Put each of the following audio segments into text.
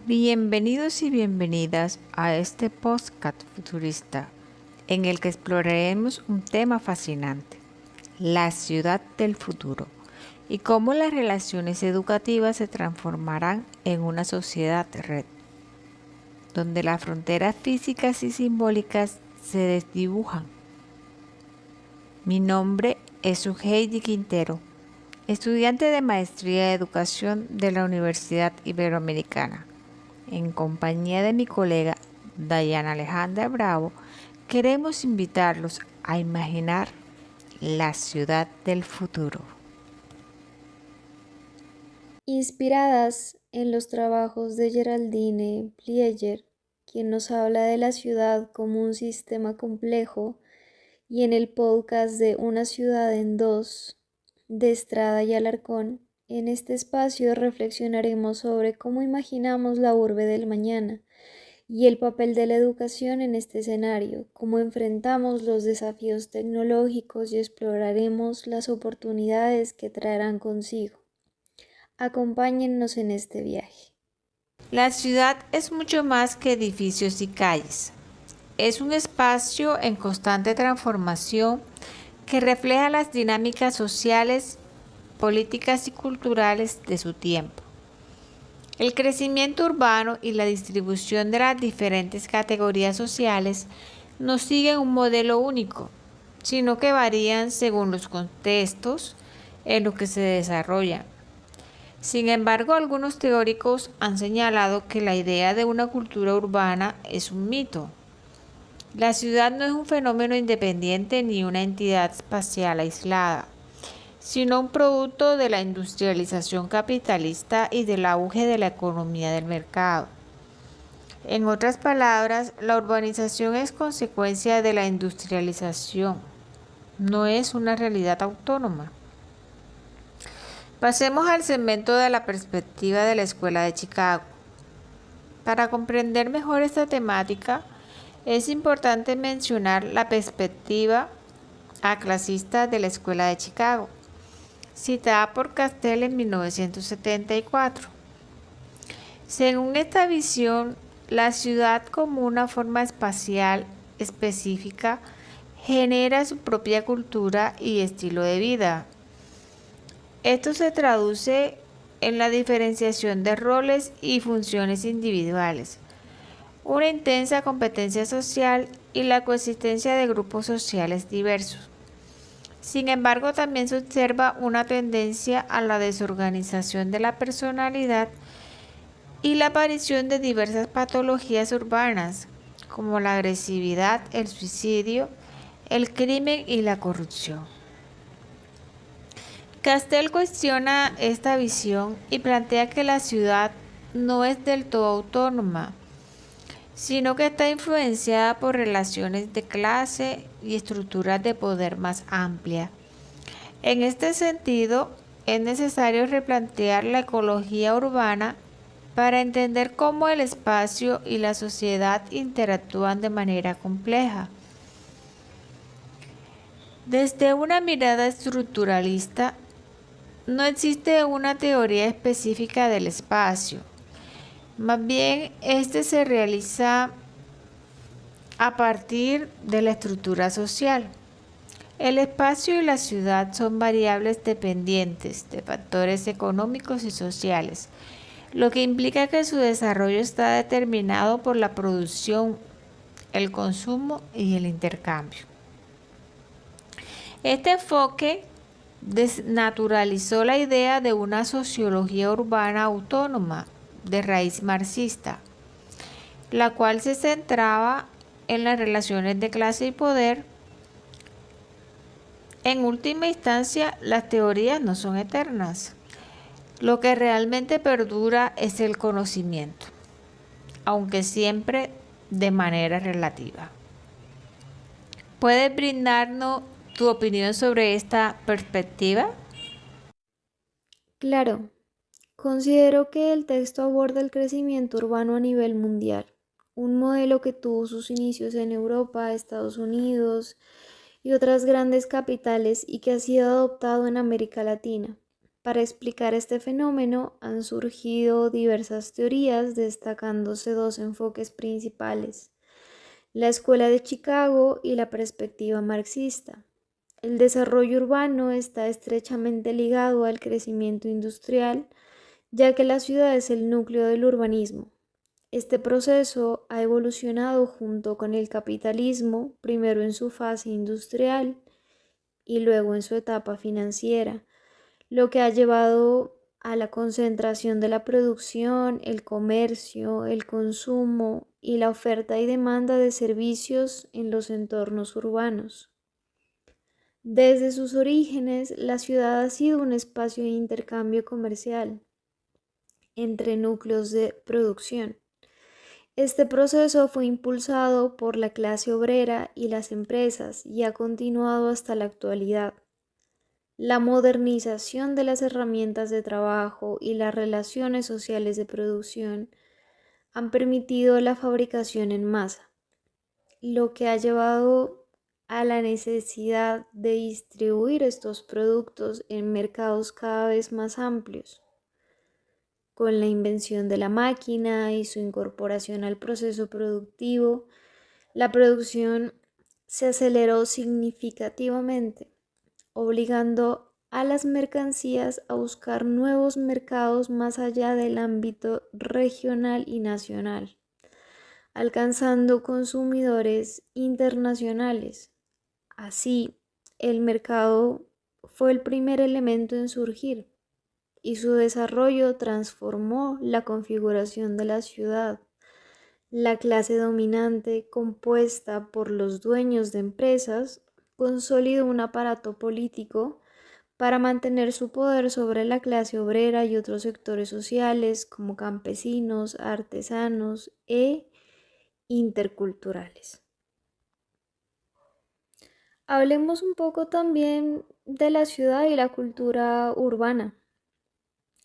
Bienvenidos y bienvenidas a este podcast futurista en el que exploraremos un tema fascinante, la ciudad del futuro y cómo las relaciones educativas se transformarán en una sociedad red, donde las fronteras físicas y simbólicas se desdibujan. Mi nombre es Heidi Quintero, estudiante de Maestría de Educación de la Universidad Iberoamericana. En compañía de mi colega Dayana Alejandra Bravo, queremos invitarlos a imaginar la ciudad del futuro. Inspiradas en los trabajos de Geraldine Plieger, quien nos habla de la ciudad como un sistema complejo, y en el podcast de Una ciudad en dos, de Estrada y Alarcón, en este espacio reflexionaremos sobre cómo imaginamos la urbe del mañana y el papel de la educación en este escenario, cómo enfrentamos los desafíos tecnológicos y exploraremos las oportunidades que traerán consigo. Acompáñennos en este viaje. La ciudad es mucho más que edificios y calles. Es un espacio en constante transformación que refleja las dinámicas sociales, políticas y culturales de su tiempo. El crecimiento urbano y la distribución de las diferentes categorías sociales no siguen un modelo único, sino que varían según los contextos en los que se desarrollan. Sin embargo, algunos teóricos han señalado que la idea de una cultura urbana es un mito. La ciudad no es un fenómeno independiente ni una entidad espacial aislada, sino un producto de la industrialización capitalista y del auge de la economía del mercado. En otras palabras, la urbanización es consecuencia de la industrialización, no es una realidad autónoma. Pasemos al segmento de la perspectiva de la Escuela de Chicago. Para comprender mejor esta temática, es importante mencionar la perspectiva clasista de la Escuela de Chicago, citada por Castell en 1974. Según esta visión, la ciudad como una forma espacial específica genera su propia cultura y estilo de vida. Esto se traduce en la diferenciación de roles y funciones individuales, una intensa competencia social y la coexistencia de grupos sociales diversos. Sin embargo, también se observa una tendencia a la desorganización de la personalidad y la aparición de diversas patologías urbanas, como la agresividad, el suicidio, el crimen y la corrupción. Castell cuestiona esta visión y plantea que la ciudad no es del todo autónoma, sino que está influenciada por relaciones de clase y estructuras de poder más amplias. En este sentido, es necesario replantear la ecología urbana para entender cómo el espacio y la sociedad interactúan de manera compleja. Desde una mirada estructuralista, no existe una teoría específica del espacio. Más bien, este se realiza a partir de la estructura social. El espacio y la ciudad son variables dependientes de factores económicos y sociales, lo que implica que su desarrollo está determinado por la producción, el consumo y el intercambio. Este enfoque desnaturalizó la idea de una sociología urbana autónoma de raíz marxista, la cual se centraba en las relaciones de clase y poder. En última instancia, las teorías no son eternas. Lo que realmente perdura es el conocimiento, aunque siempre de manera relativa. ¿Puedes brindarnos tu opinión sobre esta perspectiva? Claro, considero que el texto aborda el crecimiento urbano a nivel mundial, un modelo que tuvo sus inicios en Europa, Estados Unidos y otras grandes capitales y que ha sido adoptado en América Latina. Para explicar este fenómeno han surgido diversas teorías, destacándose dos enfoques principales: la Escuela de Chicago y la perspectiva marxista. El desarrollo urbano está estrechamente ligado al crecimiento industrial, ya que la ciudad es el núcleo del urbanismo. Este proceso ha evolucionado junto con el capitalismo, primero en su fase industrial y luego en su etapa financiera, lo que ha llevado a la concentración de la producción, el comercio, el consumo y la oferta y demanda de servicios en los entornos urbanos. Desde sus orígenes, la ciudad ha sido un espacio de intercambio comercial entre núcleos de producción. Este proceso fue impulsado por la clase obrera y las empresas y ha continuado hasta la actualidad. La modernización de las herramientas de trabajo y las relaciones sociales de producción han permitido la fabricación en masa, lo que ha llevado a la necesidad de distribuir estos productos en mercados cada vez más amplios. Con la invención de la máquina y su incorporación al proceso productivo, la producción se aceleró significativamente, obligando a las mercancías a buscar nuevos mercados más allá del ámbito regional y nacional, alcanzando consumidores internacionales. Así, el mercado fue el primer elemento en surgir y su desarrollo transformó la configuración de la ciudad. La clase dominante, compuesta por los dueños de empresas, consolidó un aparato político para mantener su poder sobre la clase obrera y otros sectores sociales como campesinos, artesanos e interculturales. Hablemos un poco también de la ciudad y la cultura urbana.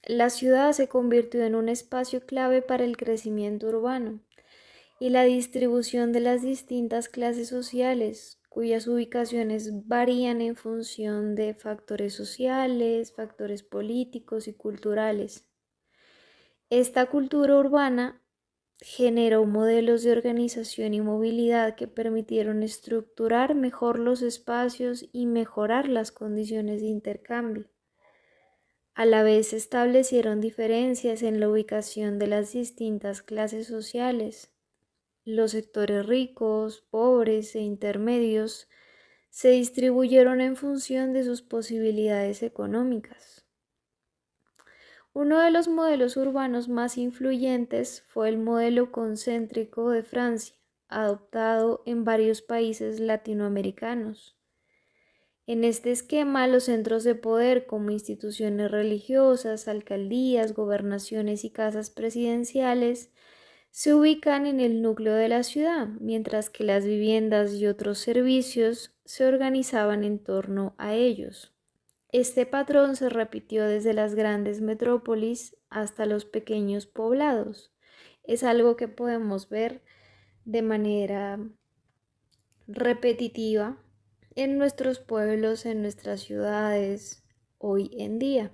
La ciudad se convirtió en un espacio clave para el crecimiento urbano y la distribución de las distintas clases sociales, cuyas ubicaciones varían en función de factores sociales, factores políticos y culturales. Esta cultura urbana generó modelos de organización y movilidad que permitieron estructurar mejor los espacios y mejorar las condiciones de intercambio. A la vez se establecieron diferencias en la ubicación de las distintas clases sociales. Los sectores ricos, pobres e intermedios se distribuyeron en función de sus posibilidades económicas. Uno de los modelos urbanos más influyentes fue el modelo concéntrico de Francia, adoptado en varios países latinoamericanos. En este esquema, los centros de poder como instituciones religiosas, alcaldías, gobernaciones y casas presidenciales se ubican en el núcleo de la ciudad, mientras que las viviendas y otros servicios se organizaban en torno a ellos. Este patrón se repitió desde las grandes metrópolis hasta los pequeños poblados. Es algo que podemos ver de manera repetitiva en nuestros pueblos, en nuestras ciudades, hoy en día.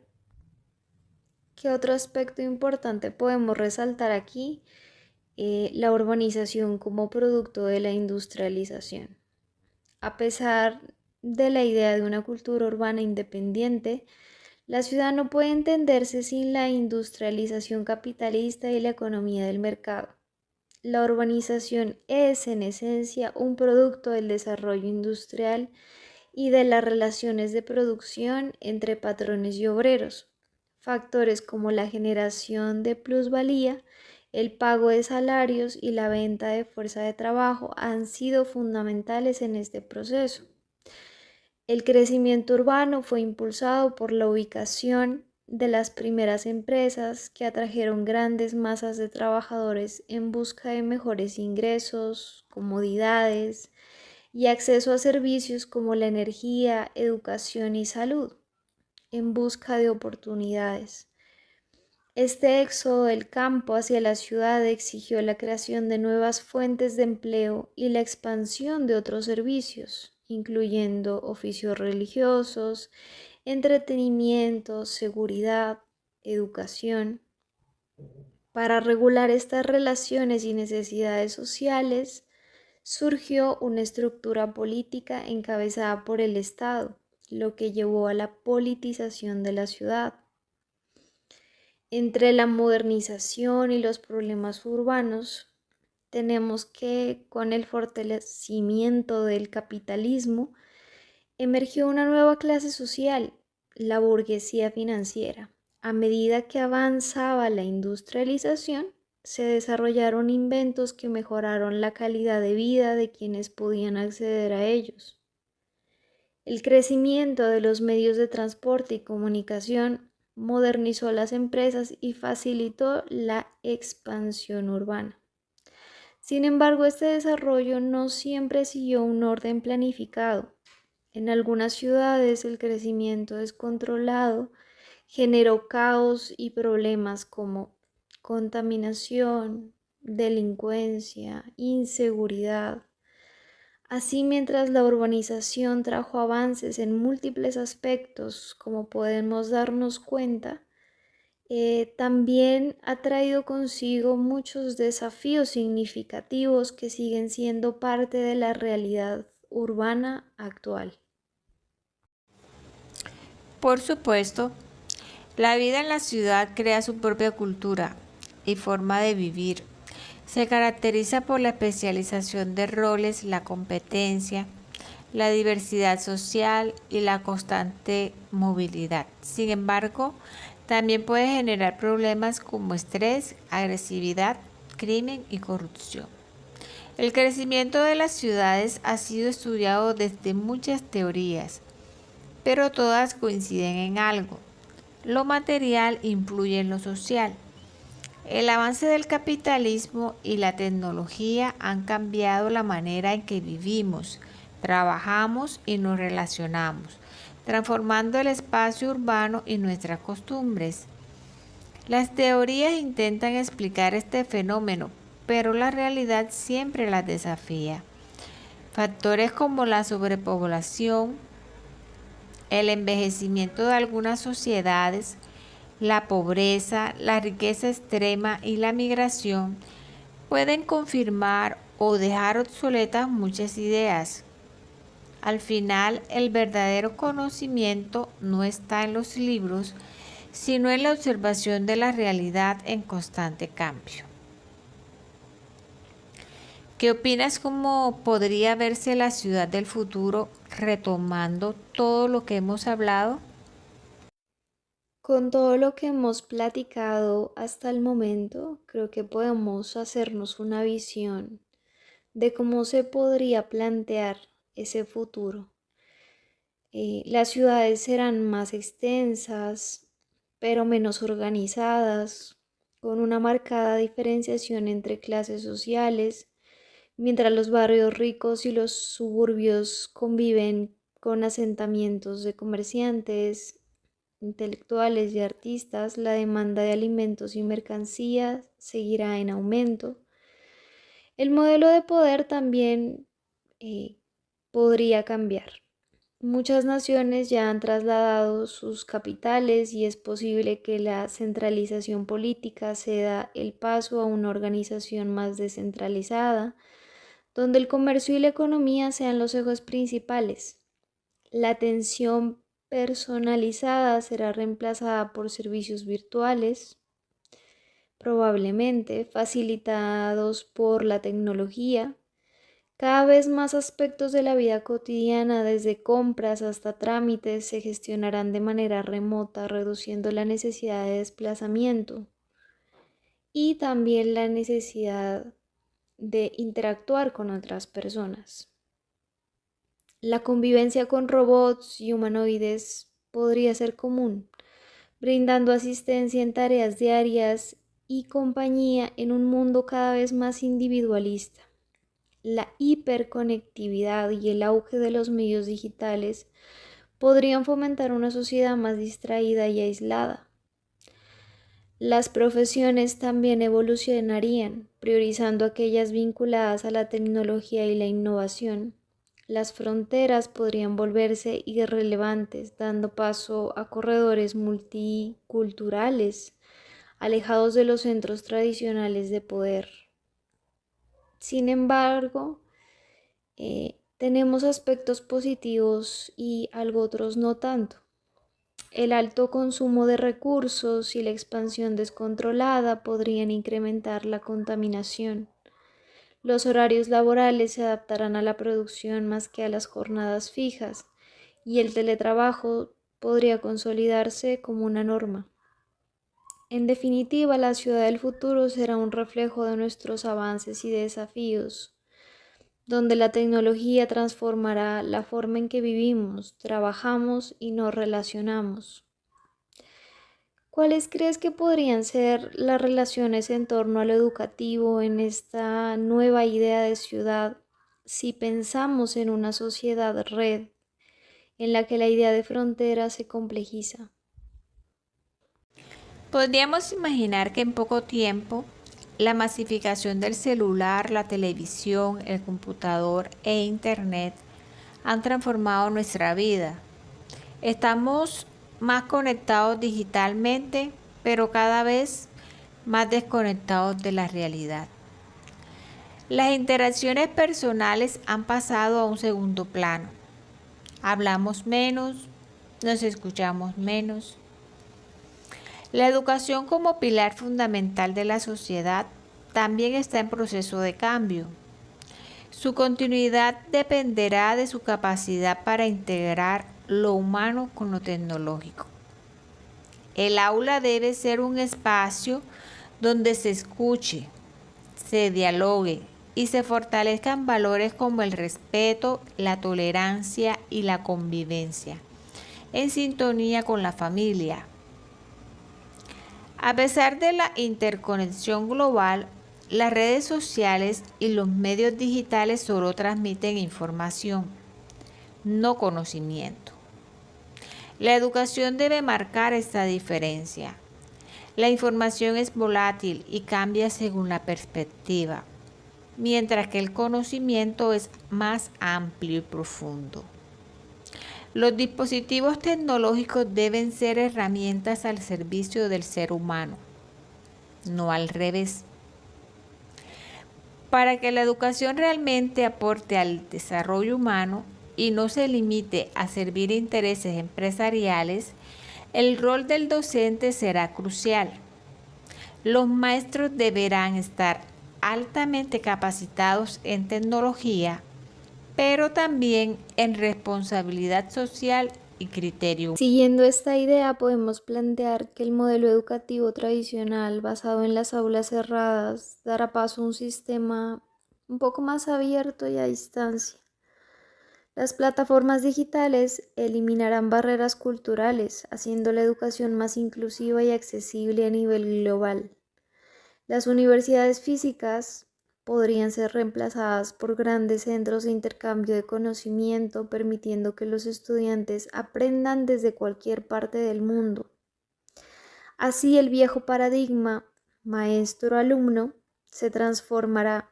¿Qué otro aspecto importante podemos resaltar aquí? La urbanización como producto de la industrialización. A pesar de la idea de una cultura urbana independiente, la ciudad no puede entenderse sin la industrialización capitalista y la economía del mercado. La urbanización es, en esencia, un producto del desarrollo industrial y de las relaciones de producción entre patrones y obreros. Factores como la generación de plusvalía, el pago de salarios y la venta de fuerza de trabajo han sido fundamentales en este proceso. El crecimiento urbano fue impulsado por la ubicación de las primeras empresas que atrajeron grandes masas de trabajadores en busca de mejores ingresos, comodidades y acceso a servicios como la energía, educación y salud, en busca de oportunidades. Este éxodo del campo hacia la ciudad exigió la creación de nuevas fuentes de empleo y la expansión de otros servicios, incluyendo oficios religiosos, entretenimiento, seguridad, educación. Para regular estas relaciones y necesidades sociales, surgió una estructura política encabezada por el Estado, lo que llevó a la politización de la ciudad. Entre la modernización y los problemas urbanos, tenemos que con el fortalecimiento del capitalismo emergió una nueva clase social, la burguesía financiera. A medida que avanzaba la industrialización, se desarrollaron inventos que mejoraron la calidad de vida de quienes podían acceder a ellos. El crecimiento de los medios de transporte y comunicación modernizó las empresas y facilitó la expansión urbana. Sin embargo, este desarrollo no siempre siguió un orden planificado. En algunas ciudades el crecimiento descontrolado generó caos y problemas como contaminación, delincuencia, inseguridad. Así, mientras la urbanización trajo avances en múltiples aspectos, como podemos darnos cuenta, también ha traído consigo muchos desafíos significativos que siguen siendo parte de la realidad urbana actual. Por supuesto, la vida en la ciudad crea su propia cultura y forma de vivir. Se caracteriza por la especialización de roles, la competencia, la diversidad social y la constante movilidad. Sin embargo, también puede generar problemas como estrés, agresividad, crimen y corrupción. El crecimiento de las ciudades ha sido estudiado desde muchas teorías, pero todas coinciden en algo. Lo material influye en lo social. El avance del capitalismo y la tecnología han cambiado la manera en que vivimos, trabajamos y nos relacionamos, transformando el espacio urbano y nuestras costumbres. Las teorías intentan explicar este fenómeno, pero la realidad siempre las desafía. Factores como la sobrepoblación, el envejecimiento de algunas sociedades, la pobreza, la riqueza extrema y la migración pueden confirmar o dejar obsoletas muchas ideas. Al final, el verdadero conocimiento no está en los libros, sino en la observación de la realidad en constante cambio. ¿Qué opinas cómo podría verse la ciudad del futuro retomando todo lo que hemos hablado? Con todo lo que hemos platicado hasta el momento, creo que podemos hacernos una visión de cómo se podría plantear ese futuro. Las ciudades serán más extensas, pero menos organizadas, con una marcada diferenciación entre clases sociales, mientras los barrios ricos y los suburbios conviven con asentamientos de comerciantes, intelectuales y artistas. La demanda de alimentos y mercancías seguirá en aumento. El modelo de poder también podría cambiar. Muchas naciones ya han trasladado sus capitales y es posible que la centralización política ceda el paso a una organización más descentralizada, donde el comercio y la economía sean los ejes principales. La atención personalizada será reemplazada por servicios virtuales, probablemente facilitados por la tecnología. Cada vez más aspectos de la vida cotidiana, desde compras hasta trámites, se gestionarán de manera remota, reduciendo la necesidad de desplazamiento y también la necesidad de interactuar con otras personas. La convivencia con robots y humanoides podría ser común, brindando asistencia en tareas diarias y compañía en un mundo cada vez más individualista. La hiperconectividad y el auge de los medios digitales podrían fomentar una sociedad más distraída y aislada. Las profesiones también evolucionarían, priorizando aquellas vinculadas a la tecnología y la innovación. las fronteras podrían volverse irrelevantes, dando paso a corredores multiculturales, alejados de los centros tradicionales de poder. Sin embargo, tenemos aspectos positivos y algo otros no tanto. El alto consumo de recursos y la expansión descontrolada podrían incrementar la contaminación. Los horarios laborales se adaptarán a la producción más que a las jornadas fijas, y el teletrabajo podría consolidarse como una norma. En definitiva, la ciudad del futuro será un reflejo de nuestros avances y desafíos, donde la tecnología transformará la forma en que vivimos, trabajamos y nos relacionamos. ¿Cuáles crees que podrían ser las relaciones en torno a lo educativo en esta nueva idea de ciudad si pensamos en una sociedad red en la que la idea de frontera se complejiza? Podríamos imaginar que en poco tiempo la masificación del celular, la televisión, el computador e Internet han transformado nuestra vida. Estamos más conectados digitalmente, pero cada vez más desconectados de la realidad. Las interacciones personales han pasado a un segundo plano. Hablamos menos, nos escuchamos menos. La educación como pilar fundamental de la sociedad también está en proceso de cambio. Su continuidad dependerá de su capacidad para integrar lo humano con lo tecnológico. El aula debe ser un espacio donde se escuche, se dialogue y se fortalezcan valores como el respeto, la tolerancia y la convivencia, en sintonía con la familia. A pesar de la interconexión global, las redes sociales y los medios digitales solo transmiten información, no conocimiento. La educación debe marcar esta diferencia. La información es volátil y cambia según la perspectiva, mientras que el conocimiento es más amplio y profundo. Los dispositivos tecnológicos deben ser herramientas al servicio del ser humano, no al revés. Para que la educación realmente aporte al desarrollo humano y no se limite a servir intereses empresariales, el rol del docente será crucial. Los maestros deberán estar altamente capacitados en tecnología, pero también en responsabilidad social y criterio. Siguiendo esta idea, podemos plantear que el modelo educativo tradicional basado en las aulas cerradas dará paso a un sistema un poco más abierto y a distancia. Las plataformas digitales eliminarán barreras culturales, haciendo la educación más inclusiva y accesible a nivel global. Las universidades físicas podrían ser reemplazadas por grandes centros de intercambio de conocimiento, permitiendo que los estudiantes aprendan desde cualquier parte del mundo. Así, el viejo paradigma maestro-alumno se transformará.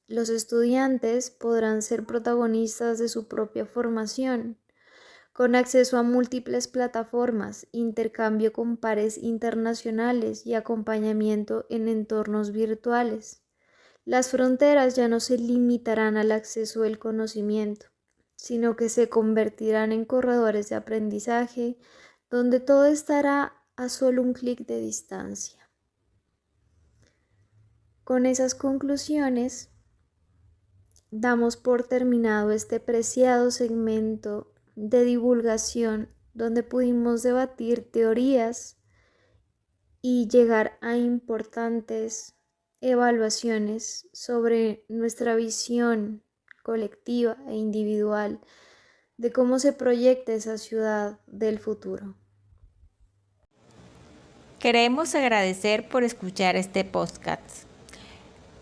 Los estudiantes podrán ser protagonistas de su propia formación, con acceso a múltiples plataformas, intercambio con pares internacionales y acompañamiento en entornos virtuales. Las fronteras ya no se limitarán al acceso del conocimiento, sino que se convertirán en corredores de aprendizaje donde todo estará a solo un clic de distancia. Con esas conclusiones, damos por terminado este preciado segmento de divulgación donde pudimos debatir teorías y llegar a importantes evaluaciones sobre nuestra visión colectiva e individual de cómo se proyecta esa ciudad del futuro. Queremos agradecer por escuchar este podcast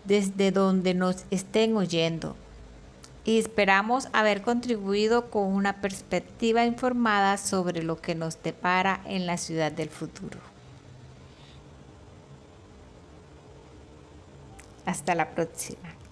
desde donde nos estén oyendo y esperamos haber contribuido con una perspectiva informada sobre lo que nos depara en la ciudad del futuro. Hasta la próxima.